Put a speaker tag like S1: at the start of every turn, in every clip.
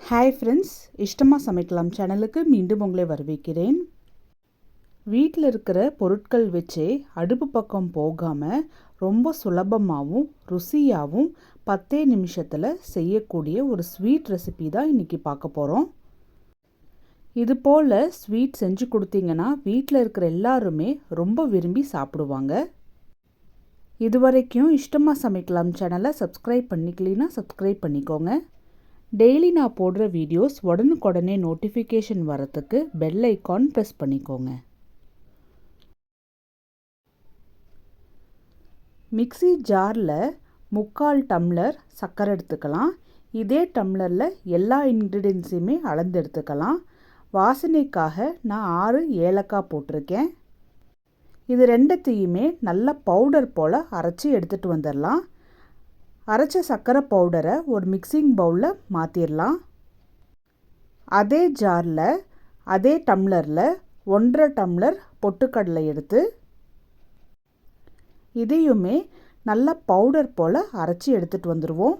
S1: Hi friends, இஷ்டமாக சமைக்கலாம் சேனலுக்கு மீண்டும் உங்களை வரவேற்கிறேன். வீட்டில் இருக்கிற பொருட்கள் வச்சே அடுப்பு பக்கம் போகாமல் ரொம்ப சுலபமாகவும் ருசியாகவும் 10 நிமிஷத்தில் செய்யக்கூடிய ஒரு ஸ்வீட் ரெசிபி தான் இன்றைக்கி பார்க்க போகிறோம். இது போல் ஸ்வீட் செஞ்சு கொடுத்தீங்கன்னா வீட்டில் இருக்கிற எல்லாருமே ரொம்ப விரும்பி சாப்பிடுவாங்க. இதுவரைக்கும் இஷ்டமாக சமைக்கலாம் சேனலை சப்ஸ்கிரைப் பண்ணிக்கலின்னா சப்ஸ்கிரைப் பண்ணிக்கோங்க. டெய்லி நான் போடுற வீடியோஸ் உடனுக்குடனே நோட்டிஃபிகேஷன் வரத்துக்கு பெல் ஐக்கான் ப்ரெஸ் பண்ணிக்கோங்க. மிக்ஸி ஜாரில் 3/4 டம்ளர் சர்க்கரை எடுத்துக்கலாம். இதே டம்ளரில் எல்லா இன்க்ரீடியன்ஸையுமே அளந்து எடுத்துக்கலாம். வாசனைக்காக நான் 6 ஏலக்காய் போட்டிருக்கேன். இது ரெண்டுத்தையுமே நல்ல பவுடர் போல் அரைச்சி எடுத்துகிட்டு வந்துடலாம். அரைச்ச சர்க்கரை பவுடரை ஒரு மிக்சிங் பவுலில் மாற்றிடலாம். அதே ஜாரில் அதே டம்ளரில் 1.5 டம்ளர் பொட்டுக்கடலை எடுத்து இதையுமே நல்ல பவுடர் போல் அரைச்சி எடுத்துகிட்டு வந்துடுவோம்.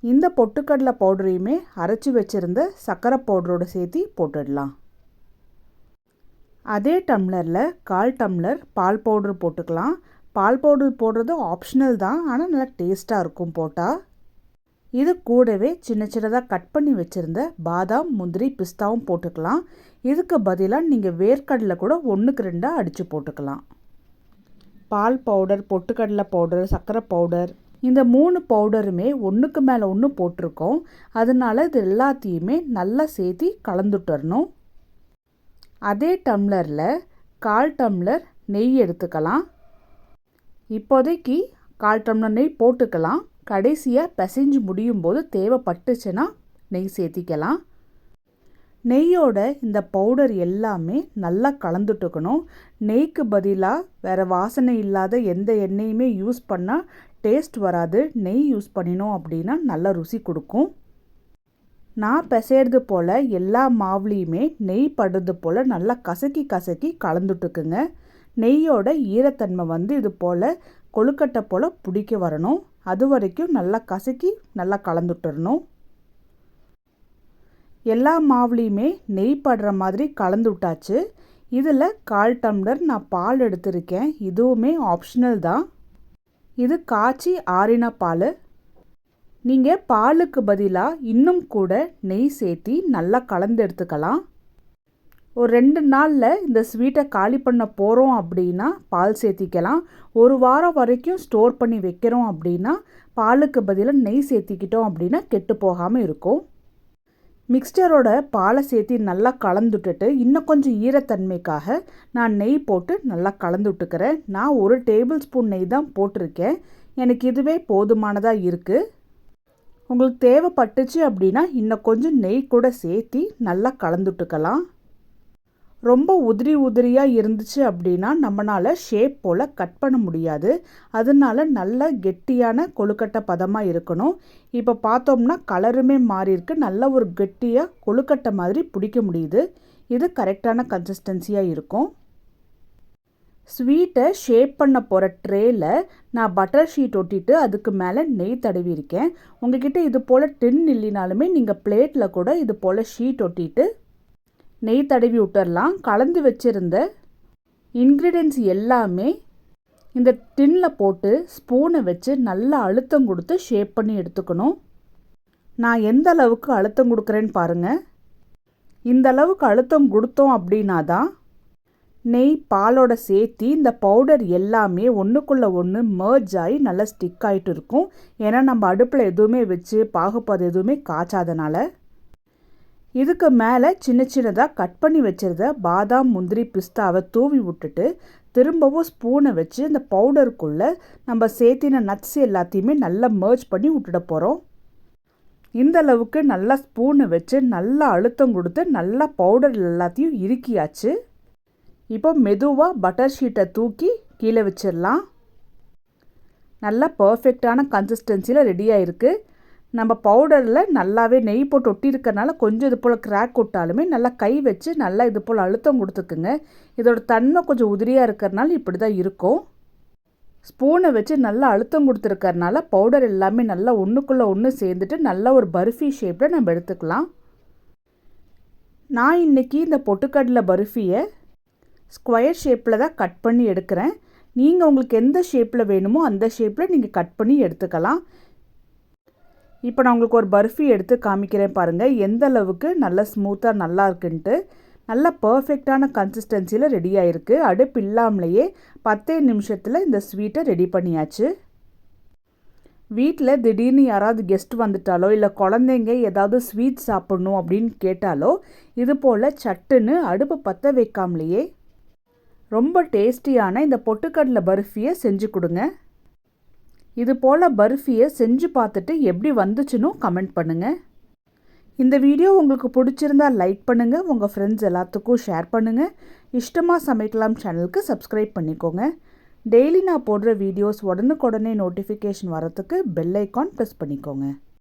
S1: இந்த பொட்டுக்கடலை பவுடரையுமே அரைச்சி வச்சுருந்த சர்க்கரை பவுடரோடு சேர்த்து போட்டுடலாம். அதே டம்ளரில் 1/4 டம்ளர் பால் பவுடர் போட்டுக்கலாம். பால் பவுடர் போடுறது ஆப்ஷனல் தான், ஆனால் நல்லா டேஸ்ட்டாக இருக்கும் போட்டால். இது கூடவே சின்ன சின்னதாக கட் பண்ணி வச்சுருந்த பாதாம், முந்திரி, பிஸ்தாவும் போட்டுக்கலாம். இதுக்கு பதிலாக நீங்கள் வேர்க்கடலை கூட 1க்கு 2 அடித்து போட்டுக்கலாம். பால் பவுடர், பொட்டுக்கடலை பவுடர், சர்க்கரை பவுடர், இந்த 3 பவுடருமே 1க்கு மேலே 1 போட்டிருக்கோம். அதனால இது எல்லாத்தையுமே நல்லா சேர்த்து கலந்துட்டுறணும். அதே டம்ளரில் 1/4 டம்ளர் நெய் எடுத்துக்கலாம். இப்போதைக்கு 1/4 டம்ளர் நெய் போட்டுக்கலாம். கடைசியாக பிசைஞ்சு முடியும் போது தேவைப்பட்டுச்சுன்னா நெய் சேர்த்திக்கலாம். நெய்யோட இந்த பவுடர் எல்லாமே நல்லா கலந்துட்டுக்கணும். நெய்க்கு பதிலாக வேறு வாசனை இல்லாத எந்த எண்ணெயுமே யூஸ் பண்ணால் டேஸ்ட் வராது. நெய் யூஸ் பண்ணினோம் அப்படின்னா நல்ல ருசி கொடுக்கும். நான் பிசைறது போல் எல்லா மாவுலேயுமே நெய் படுறது போல் நல்லா கசக்கி கலந்துட்டுக்குங்க. நெய்யோட ஈரத்தன்மை இது போல் கொழுக்கட்டை போல் பிடிக்க வரணும். அது வரைக்கும் நல்லா கசக்கி நல்லா கலந்துட்டுறணும். எல்லா மாவுலேயுமே நெய் படுற மாதிரி கலந்து விட்டாச்சு. இதில் 1/4 டம்ளர் நான் பால் எடுத்திருக்கேன். இதுவுமே ஆப்ஷனல் தான். இது காய்ச்சி ஆறின பால். நீங்கள் பாலுக்கு பதிலாக இன்னும் கூட நெய் சேர்த்தி நல்லா கலந்து எடுத்துக்கலாம். ஒரு 2 நாளில் இந்த ஸ்வீட்டை காலி பண்ண போகிறோம் அப்படின்னா பால் சேர்த்திக்கலாம். ஒரு வாரம் வரைக்கும் ஸ்டோர் பண்ணி வைக்கிறோம் அப்படின்னா பாலுக்கு பதிலாக நெய் சேர்த்திக்கிட்டோம் அப்படின்னா கெட்டு போகாமல் இருக்கும். மிக்ஸ்டரோட பாலை சேர்த்தி நல்லா கலந்துட்டுட்டு இன்னும் கொஞ்சம் ஈரத்தன்மைக்காக நான் நெய் போட்டு நல்லா கலந்து விட்டுக்கிறேன். நான் 1 டேபிள் ஸ்பூன் நெய் தான் போட்டிருக்கேன். எனக்கு இதுவே போதுமானதாக இருக்குது. உங்களுக்கு தேவைப்பட்டுச்சு அப்படின்னா இன்னும் கொஞ்சம் நெய் கூட சேர்த்தி நல்லா கலந்துட்டுக்கலாம். ரொம்ப உதிரியாக இருந்துச்சு அப்படின்னா நம்மளால் ஷேப் போல் கட் பண்ண முடியாது. அதனால நல்ல கெட்டியான கொழுக்கட்டை பதமாக இருக்கணும். இப்போ பார்த்தோம்னா கலருமே மாறி இருக்கு. நல்ல ஒரு கெட்டியாக கொழுக்கட்டை மாதிரி பிடிக்க முடியுது. இது கரெக்டான கன்சிஸ்டன்சியாக இருக்கும். ஸ்வீட்டை ஷேப் பண்ண போகிற ட்ரேயில் நான் பட்டர் ஷீட் ஒட்டிட்டு அதுக்கு மேலே நெய் தடவி இருக்கேன். உங்ககிட்ட இது போல் டின் இல்லைனாலுமே நீங்கள் பிளேட்டில் கூட இது போல் ஷீட் ஒட்டிட்டு நெய் தடவி விட்டுறலாம். கலந்து வச்சுருந்த இன்க்ரீடியன்ஸ் எல்லாமே இந்த டின்னில் போட்டு ஸ்பூனை வச்சு நல்லா அழுத்தம் கொடுத்து ஷேப் பண்ணி எடுத்துக்கணும். நான் எந்த அளவுக்கு அழுத்தம் கொடுக்குறேன்னு பாருங்கள். இந்த அளவுக்கு அழுத்தம் கொடுத்தோம் அப்படின்னா தான் நெய் பாலோட சேர்த்தி இந்த பவுடர் எல்லாமே ஒன்றுக்குள்ளே ஒன்று மர்ஜ் ஆகி நல்லா ஸ்டிக் ஆகிட்டு இருக்கும். ஏன்னா நம்ம அடுப்பில் எதுவுமே வச்சு பாகுபாடு எதுவுமே காய்ச்சாதனால. இதுக்கு மேலே சின்ன சின்னதாக கட் பண்ணி வச்சுருந்த பாதாம், முந்திரி, பிஸ்தாவை தூவி விட்டுட்டு திரும்பவும் ஸ்பூனை வச்சு இந்த பவுடருக்குள்ளே நம்ம சேர்த்தின நட்ஸ் எல்லாத்தையுமே நல்லா மர்ஜ் பண்ணி விட்டுட போகிறோம். இந்த அளவுக்கு நல்லா ஸ்பூனை வச்சு நல்லா அழுத்தம் கொடுத்து நல்லா பவுடர் எல்லாத்தையும் இறுக்கியாச்சு. இப்போ மெதுவாக பட்டர் ஷீட்டை தூக்கி கீழே வச்சிடலாம். நல்லா பர்ஃபெக்டான கன்சிஸ்டன்சியில் ரெடியாக இருக்குது. நம்ம பவுடரில் நல்லாவே நெய் போட்டு ஒட்டியிருக்கனால கொஞ்சம் இது போல் கிராக் விட்டாலுமே நல்லா கை வச்சு நல்லா இது போல் அழுத்தம் கொடுத்துக்குங்க. இதோட தன்மை கொஞ்சம் உதிரியாக இருக்கிறனால இப்படி தான் இருக்கும். ஸ்பூனை வச்சு நல்லா அழுத்தம் கொடுத்துருக்கறனால பவுடர் எல்லாமே நல்லா ஒன்றுக்குள்ளே ஒன்று சேர்ந்துட்டு நல்ல ஒரு பர்ஃபி ஷேப்பில் நம்ம எடுத்துக்கலாம். நான் இன்றைக்கி இந்த பொட்டுக்கடலை பர்ஃபியை ஸ்கொயர் ஷேப்பில் தான் கட் பண்ணி எடுக்கிறேன். நீங்கள் உங்களுக்கு எந்த ஷேப்பில் வேணுமோ அந்த ஷேப்பில் நீங்கள் கட் பண்ணி எடுத்துக்கலாம். இப்போ நான் உங்களுக்கு ஒரு பர்ஃபி எடுத்து காமிக்கிறேன் பாருங்கள், எந்த அளவுக்கு நல்லா ஸ்மூத்தாக நல்லா இருக்குன்ட்டு. நல்லா பர்ஃபெக்டான கன்சிஸ்டன்சியில் ரெடி ஆகிருக்கு. அடுப்பு இல்லாமலேயே 10 நிமிஷத்தில் இந்த ஸ்வீட்டை ரெடி பண்ணியாச்சு. வீட்டில் திடீர்னு யாராவது கெஸ்ட் வந்துட்டாலோ இல்லை குழந்தைங்க ஏதாவது ஸ்வீட் சாப்பிட்ணும் அப்படின்னு கேட்டாலோ இது போல் சட்டுன்னு அடுப்பு பற்ற வைக்காமலேயே ரொம்ப டேஸ்டியான இந்த பொட்டுக்கடலை பர்ஃபியை செஞ்சு கொடுங்க. இது போல் பர்ஃபியை செஞ்சு பார்த்துட்டு எப்படி வந்துச்சுன்னு கமெண்ட் பண்ணுங்கள். இந்த வீடியோ உங்களுக்கு பிடிச்சிருந்தால் லைக் பண்ணுங்கள், உங்கள் ஃப்ரெண்ட்ஸ் எல்லாத்துக்கும் ஷேர் பண்ணுங்கள். இஷ்டமாக சமைக்கலாம் சேனலுக்கு சப்ஸ்கிரைப் பண்ணிக்கோங்க. டெய்லி நான் போடுற வீடியோஸ் உடனுக்குடனே நோட்டிஃபிகேஷன் வரத்துக்கு பெல் ஐக்கான் ப்ரெஸ் பண்ணிக்கோங்க.